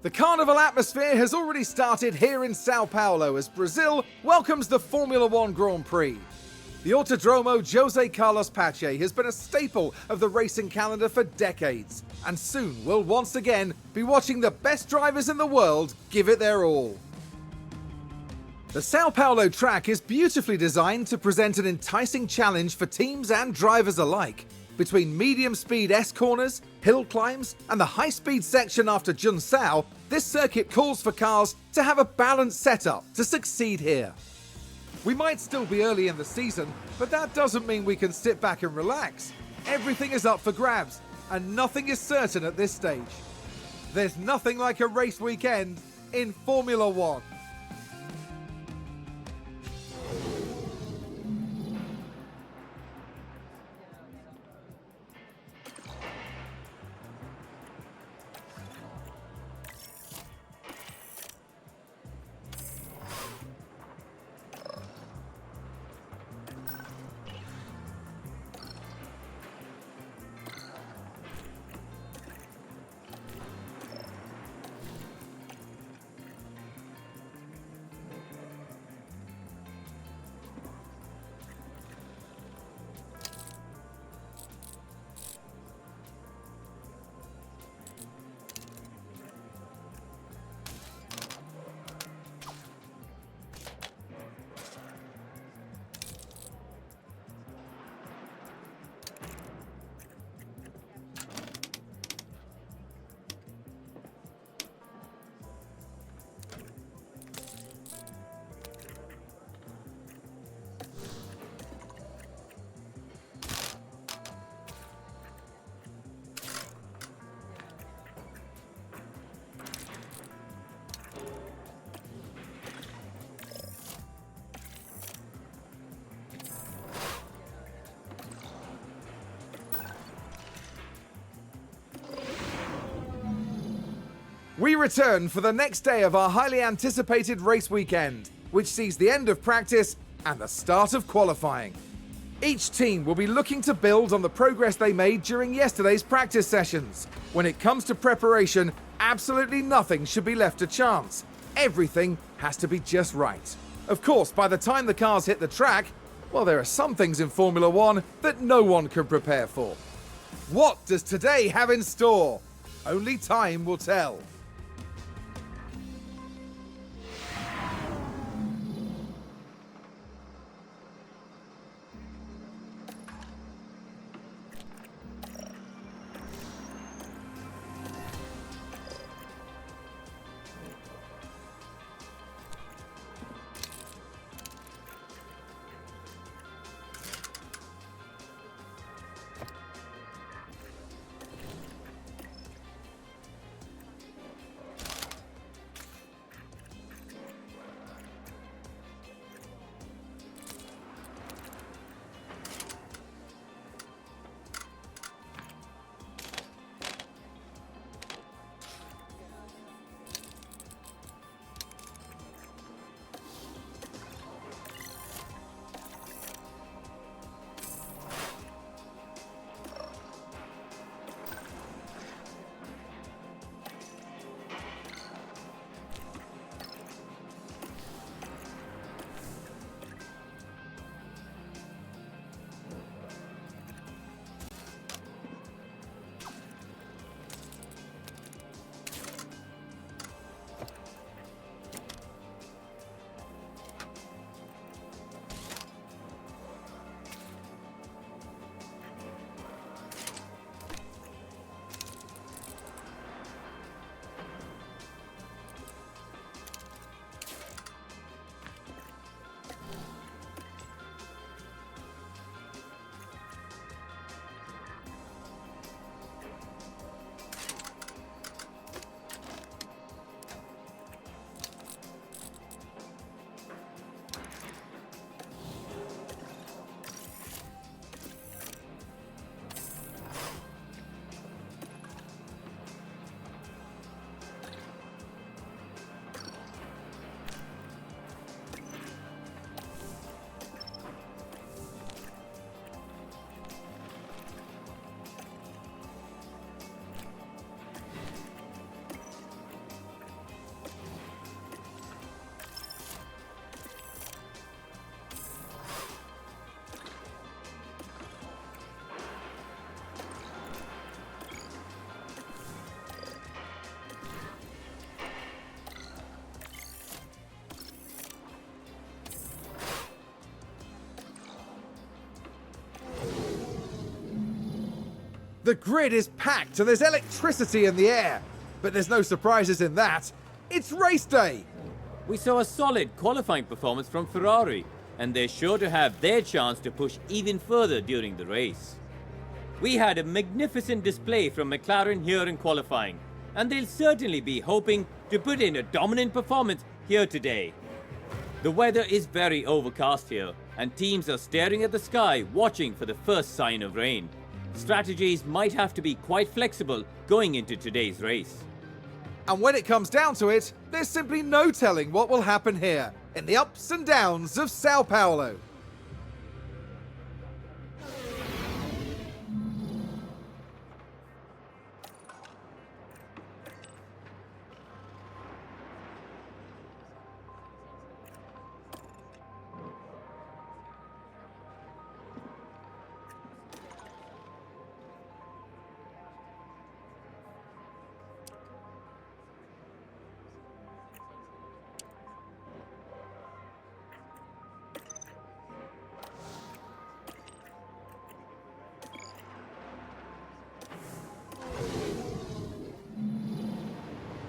The carnival atmosphere has already started here in Sao Paulo as Brazil welcomes the Formula One Grand Prix. The Autodromo Jose Carlos Pache has been a staple of the racing calendar for decades, and soon we'll once again be watching the best drivers in the world give it their all. The Sao Paulo track is beautifully designed to present an enticing challenge for teams and drivers alike. Between medium-speed S-corners, hill climbs, and the high-speed section after Junção, this circuit calls for cars to have a balanced setup to succeed here. We might still be early in the season, but that doesn't mean we can sit back and relax. Everything is up for grabs, and nothing is certain at this stage. There's nothing like a race weekend in Formula One. We return for the next day of our highly anticipated race weekend, which sees the end of practice and the start of qualifying. Each team will be looking to build on the progress they made during yesterday's practice sessions. When it comes to preparation, absolutely nothing should be left to chance. Everything has to be just right. Of course, by the time the cars hit the track, well, there are some things in Formula One that no one can prepare for. What does today have in store? Only time will tell. The grid is packed and there's electricity in the air. But there's no surprises in that. It's race day. We saw a solid qualifying performance from Ferrari, and they're sure to have their chance to push even further during the race. We had a magnificent display from McLaren here in qualifying, and they'll certainly be hoping to put in a dominant performance here today. The weather is very overcast here, and teams are staring at the sky watching for the first sign of rain. Strategies might have to be quite flexible going into today's race. And when it comes down to it, there's simply no telling what will happen here in the ups and downs of Sao Paulo.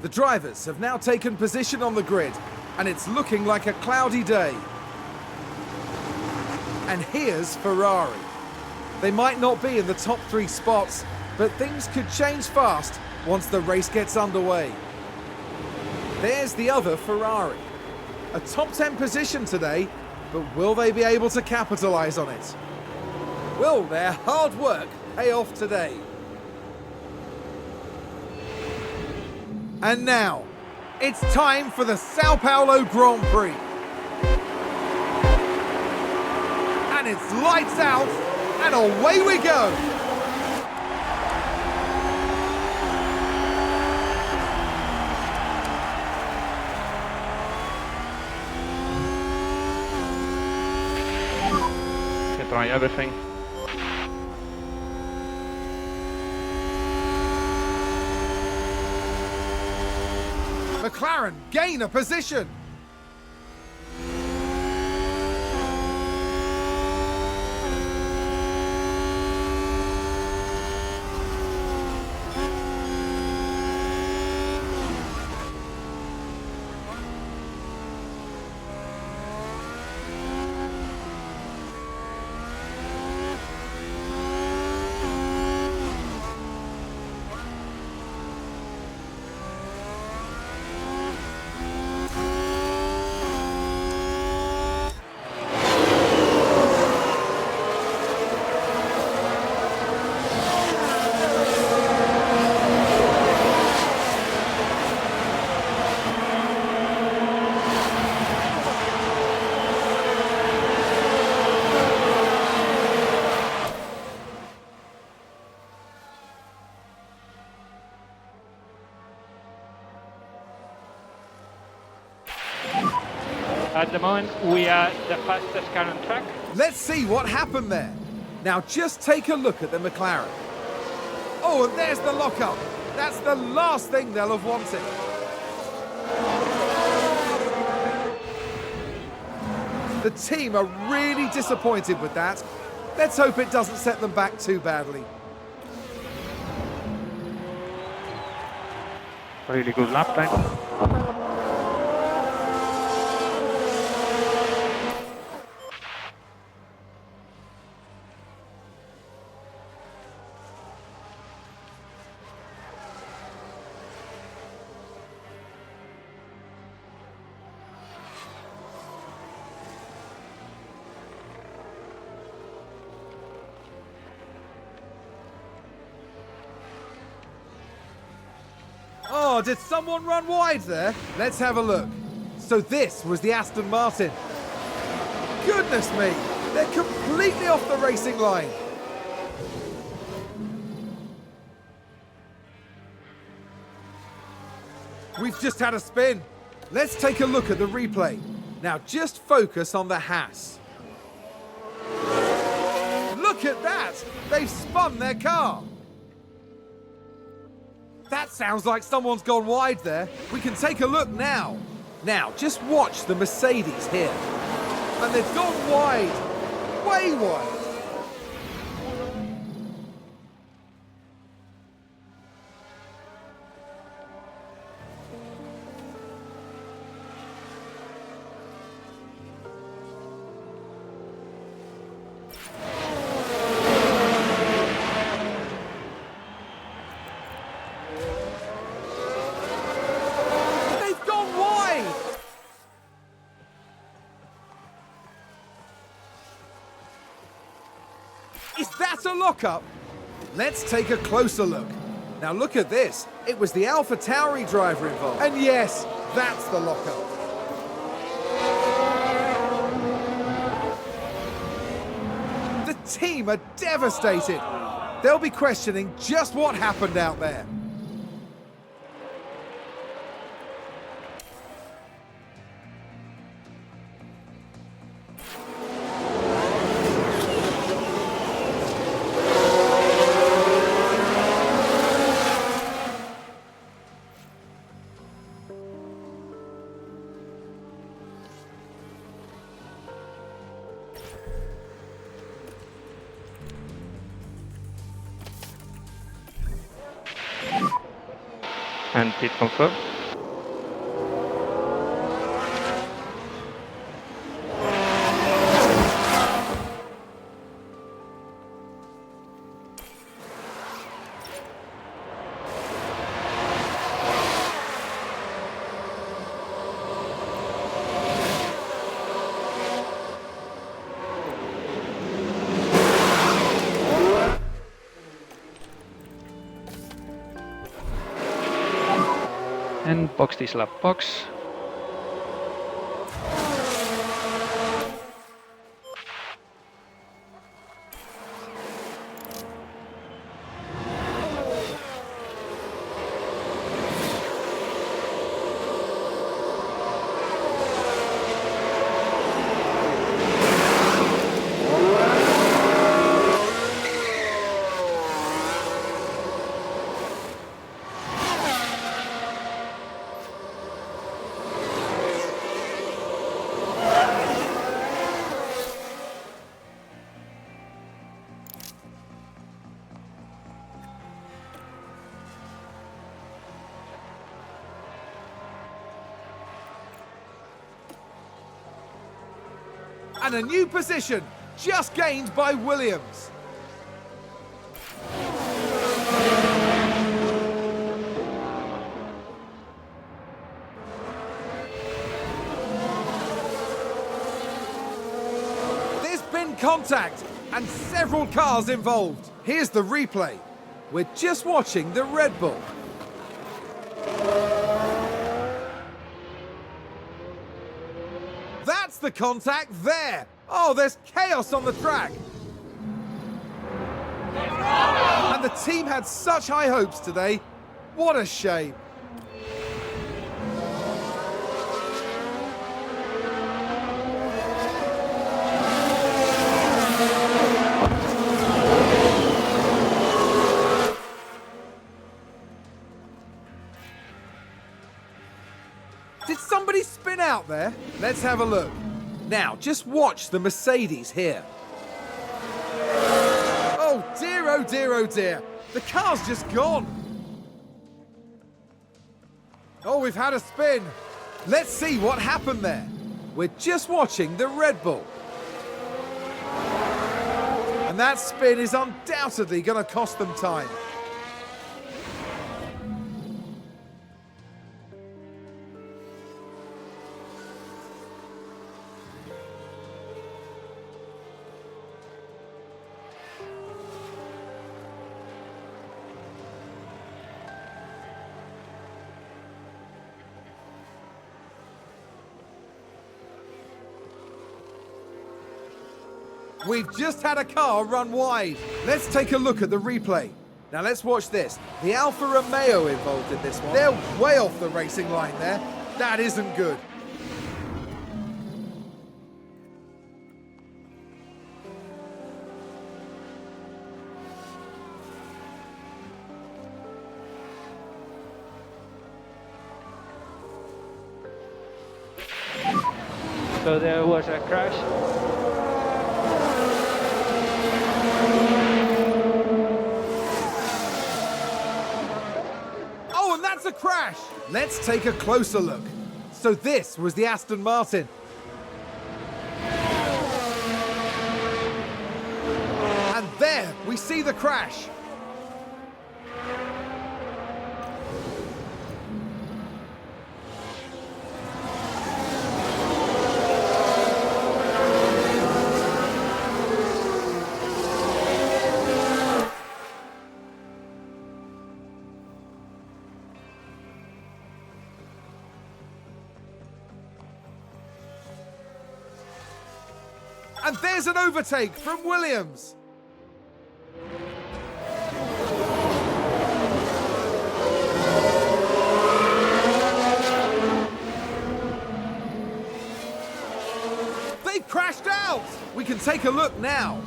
The drivers have now taken position on the grid, and it's looking like a cloudy day. And here's Ferrari. They might not be in the top 3 spots, but things could change fast once the race gets underway. There's the other Ferrari. A top 10 position today, but will they be able to capitalize on it? Will their hard work pay off today? And now, it's time for the Sao Paulo Grand Prix. And it's lights out, and away we go. You try everything. McLaren gain a position. At the moment, we are the fastest car on track. Let's see what happened there. Now just take a look at the McLaren. Oh, and there's the lockup. That's the last thing they'll have wanted. The team are really disappointed with that. Let's hope it doesn't set them back too badly. Really good lap time. Oh, did someone run wide there? Let's have a look. So this was the Aston Martin. Goodness me, they're completely off the racing line. We've just had a spin. Let's take a look at the replay. Now just focus on the Haas. Look at that! They've spun their car. That sounds like someone's gone wide there. We can take a look now. Now, just watch the Mercedes here. And they've gone wide. Way wide. Is that a lockup? Let's take a closer look. Now look at this. It was the AlphaTauri driver involved. And yes, that's the lockup. The team are devastated. They'll be questioning just what happened out there. And pit confirmed. And box this lap box. And a new position, just gained by Williams. There's been contact and several cars involved. Here's the replay. We're just watching the Red Bull. That's the contact there. Oh, there's chaos on the track. And the team had such high hopes today. What a shame. Did somebody spin out there? Let's have a look. Now, just watch the Mercedes here. Oh dear, oh dear, oh dear. The car's just gone. Oh, we've had a spin. Let's see what happened there. We're just watching the Red Bull. And that spin is undoubtedly going to cost them time. We've just had a car run wide. Let's take a look at the replay. Now let's watch this. The Alfa Romeo involved in this one. They're way off the racing line there. That isn't good. So there was a crash. Oh, and that's a crash. Let's take a closer look. So this was the Aston Martin. And there we see the crash. And there's an overtake from Williams. They crashed out. We can take a look now.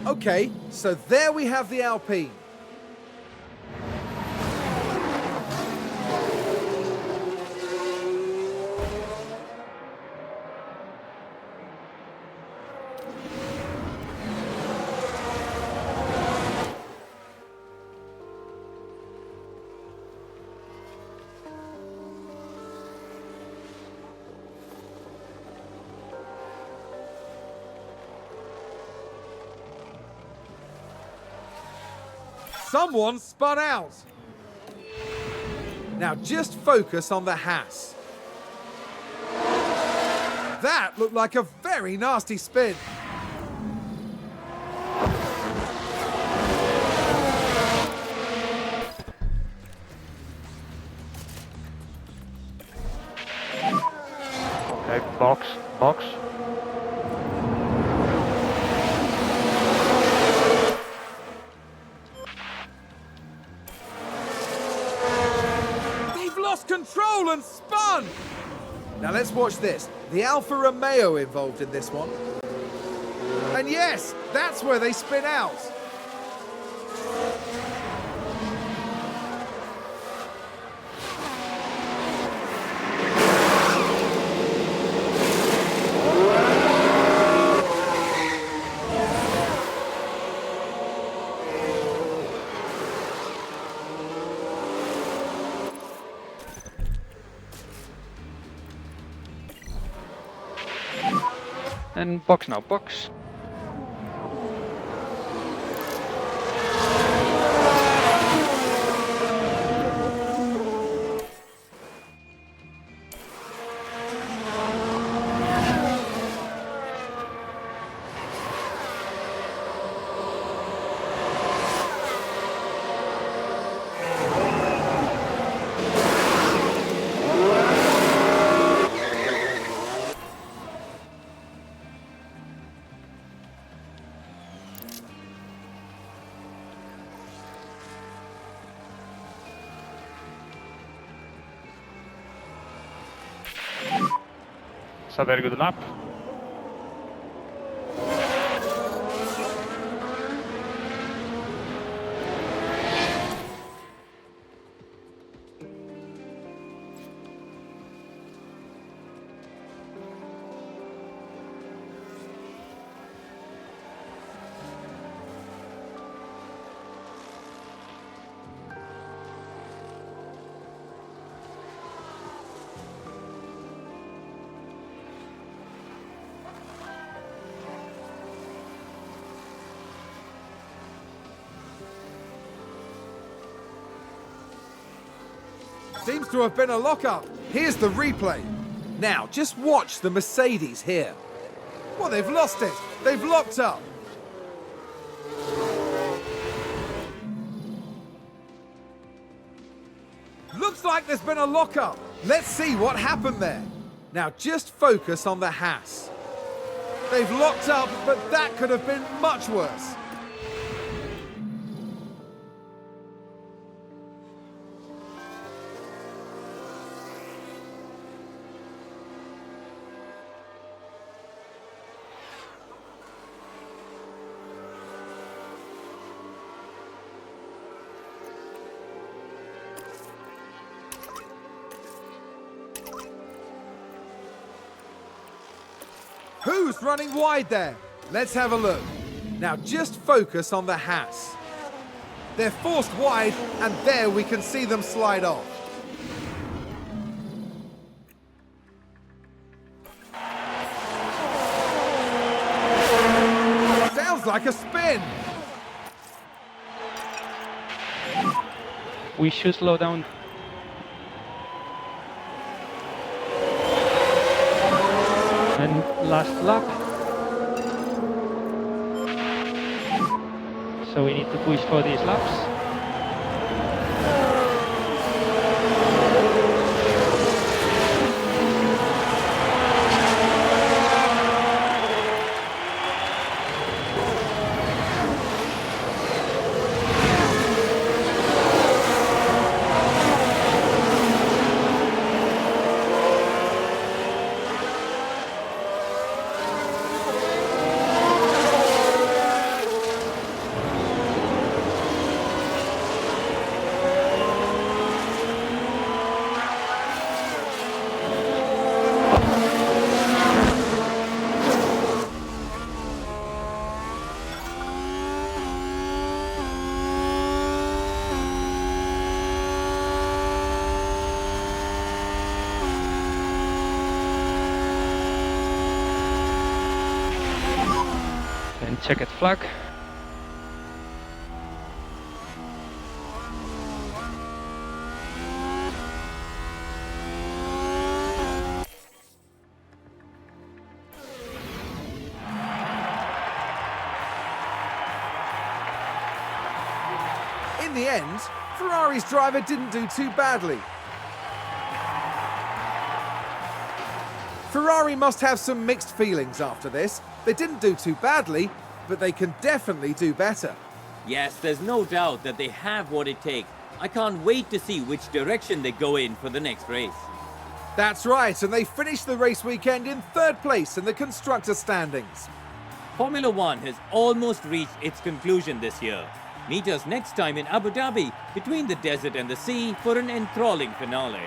Okay, so there we have the Alpine. Someone spun out. Now just focus on the Haas. That looked like a very nasty spin. Okay, box. Control and spun! Now let's watch this. The Alfa Romeo involved in this one. And yes, that's where they spin out. And box now, box. It's a very good lap. Seems to have been a lockup. Here's the replay. Now, just watch the Mercedes here. Well, they've lost it. They've locked up. Looks like there's been a lockup. Let's see what happened there. Now, just focus on the Haas. They've locked up, but that could have been much worse. Who's running wide there? Let's have a look. Now just focus on the Haas. They're forced wide, and there we can see them slide off. Sounds like a spin. We should slow down. And last lap. So we need to push for these laps. And checkered flag. In the end, Ferrari's driver didn't do too badly. Ferrari must have some mixed feelings after this. They didn't do too badly, but they can definitely do better. Yes, there's no doubt that they have what it takes. I can't wait to see which direction they go in for the next race. That's right, and they finished the race weekend in third place in the constructor standings. Formula One has almost reached its conclusion this year. Meet us next time in Abu Dhabi, between the desert and the sea, for an enthralling finale.